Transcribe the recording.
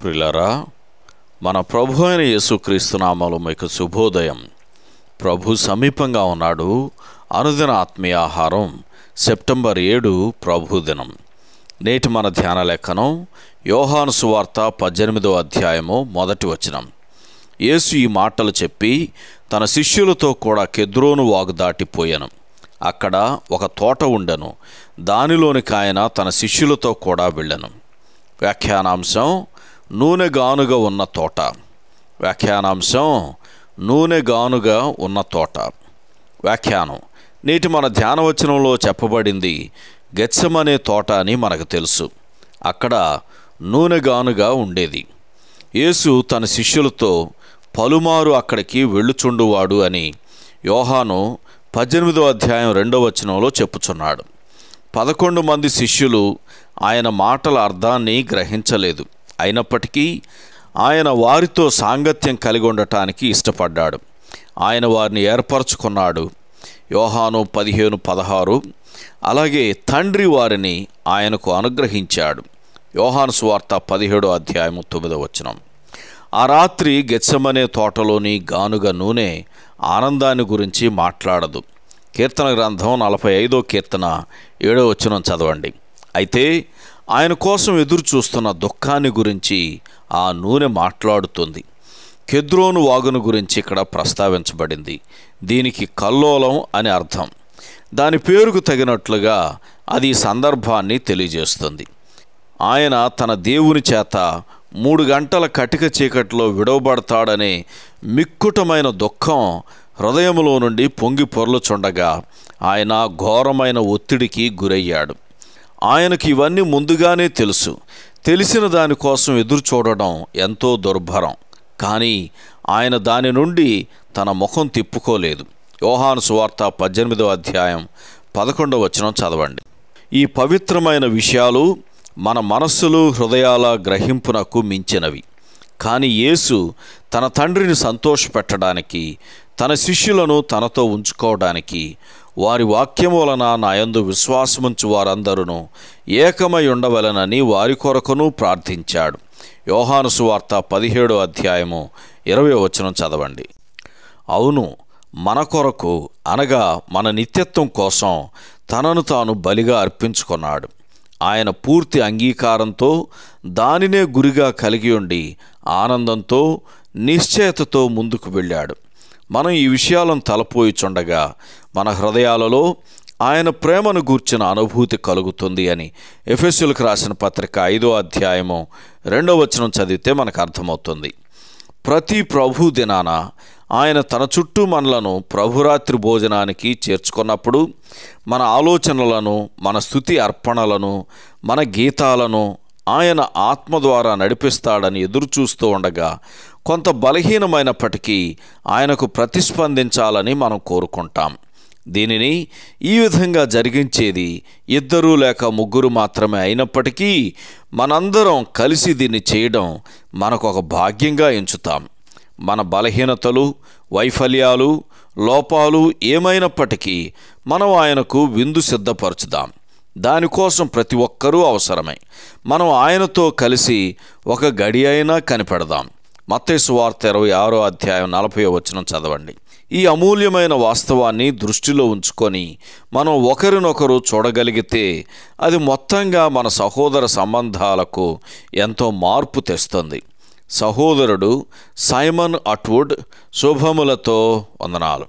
ప్రియులారా, మన ప్రభు అయిన యేసుక్రీస్తు నామములో మీకు శుభోదయం. ప్రభు సమీపంగా ఉన్నాడు. అనుదిన ఆత్మీయ ఆహారం సెప్టెంబర్ 7 ప్రభు దినం. నేటి మన ధ్యాన లేఖనం యోహాను సువార్త 18వ అధ్యాయము 1వ వచనం. యేసు ఈ మాటలు చెప్పి తన శిష్యులతో కూడా కెద్రోను వాగు దాటిపోయాను. అక్కడ ఒక తోట ఉండెను. దానిలోనికి ఆయన తన శిష్యులతో కూడా వెళ్ళెను. వ్యాఖ్యానాంశం నూనెగానుగా ఉన్న తోట. వ్యాఖ్యానాంశం నూనెగానుగా ఉన్న తోట. వ్యాఖ్యానం: నేటి మన ధ్యానవచనంలో చెప్పబడింది గెత్సెమనే తోట అని మనకు తెలుసు. అక్కడ నూనెగానుగా ఉండేది. యేసు తన శిష్యులతో పలుమారు అక్కడికి వెళ్ళుచుండువాడు అని యోహాను 18వ అధ్యాయం 2వ వచనంలో చెప్పుచున్నాడు. 11 మంది శిష్యులు ఆయన మాటల అర్థాన్ని గ్రహించలేదు. అయినప్పటికీ ఆయన వారితో సాంగత్యం కలిగి ఉండటానికి ఇష్టపడ్డాడు. ఆయన వారిని ఏర్పరచుకున్నాడు. యోహాను 15:16. అలాగే తండ్రి వారిని ఆయనకు అనుగ్రహించాడు. యోహాను సువార్త 17వ అధ్యాయం 9వ వచనం. ఆ రాత్రి గెత్సెమనే తోటలోని గానుగ నూనె ఆనందాన్ని గురించి మాట్లాడదు. కీర్తన గ్రంథం 45వ కీర్తన 7వ వచనం చదవండి. అయితే ఆయన కోసం ఎదురు చూస్తున్న దుఃఖాన్ని గురించి ఆ నూనె మాట్లాడుతుంది. కెద్రోను వాగును గురించి ఇక్కడ ప్రస్తావించబడింది. దీనికి కల్లోలం అని అర్థం. దాని పేరుకు తగినట్లుగా అది సందర్భాన్ని తెలియజేస్తుంది. ఆయన తన దేవుని చేత 3 గంటల కటిక చీకటిలో విడవబడతాడనే మిక్కుటమైన దుఃఖం హృదయంలో నుండి పొంగి పొర్లుచుండగా ఆయన ఘోరమైన ఒత్తిడికి గురయ్యాడు. ఆయనకి ఇవన్నీ ముందుగానే తెలుసు. తెలిసిన దానికోసం ఎదురు చూడడం ఎంతో దుర్భరం. కానీ ఆయన దాని నుండి తన ముఖం తిప్పుకోలేదు. యోహాను సువార్త 18వ అధ్యాయం 11వ వచనం చదవండి. ఈ పవిత్రమైన విషయాలు మన మనస్సులు హృదయాల గ్రహింపునకు మించినవి. కానీ యేసు తన తండ్రిని సంతోషపెట్టడానికి, తన శిష్యులను తనతో ఉంచుకోవడానికి, వారి వాక్యం వలన నాయందు విశ్వాసముంచు వారందరూ ఏకమై ఉండవలెనని వారి కొరకును ప్రార్థించాడు. యోహాను సువార్త 17వ అధ్యాయము 20వ వచనం చదవండి. అవును, మన కొరకు అనగా మన నిత్యత్వం కోసం తనను తాను బలిగా అర్పించుకున్నాడు. ఆయన పూర్తి అంగీకారంతో దానినే గురిగా కలిగి ఉండి ఆనందంతో నిశ్చయతతో ముందుకు వెళ్ళాడు. మనం ఈ విషయాలను తలపోయిచుండగా మన హృదయాలలో ఆయన ప్రేమను గూర్చిన అనుభూతి కలుగుతుంది అని ఎఫెసీయులకు రాసిన పత్రిక 5వ అధ్యాయము 2వ వచనం చదివితే మనకు అర్థమవుతుంది. ప్రతి ప్రభు దినాన ఆయన తన చుట్టూ మనలను ప్రభురాత్రి భోజనానికి చేర్చుకున్నప్పుడు మన ఆలోచనలను, మన స్తుతి అర్పణలను, మన గీతాలను ఆయన ఆత్మ ద్వారా నడిపిస్తాడని ఎదురుచూస్తూ ఉండగా కొంత బలహీనమైనప్పటికీ ఆయనకు ప్రతిస్పందించాలని మనం కోరుకుంటాం. దీనిని ఈ విధంగా జరిగించేది 2 లేక 3 మాత్రమే అయినప్పటికీ మనందరం కలిసి దీన్ని చేయడం మనకు ఒక భాగ్యంగా ఎంచుతాం. మన బలహీనతలు, వైఫల్యాలు, లోపాలు ఏమైనప్పటికీ మనం ఆయనకు విందు సిద్ధపరచుదాం. దానికోసం ప్రతి ఒక్కరూ అవసరమే. మనం ఆయనతో కలిసి ఒక గడి అయినా కనిపెడదాం. మత్తయి సువార్త 26వ అధ్యాయం 40వ వచనం చదవండి. ఈ అమూల్యమైన వాస్తవాన్ని దృష్టిలో ఉంచుకొని మనం ఒకరినొకరు చూడగలిగితే అది మొత్తంగా మన సహోదర సంబంధాలకు ఎంతో మార్పు తెస్తుంది. సహోదరుడు సైమన్ అట్వుడ్. శుభములతో వందనాలు.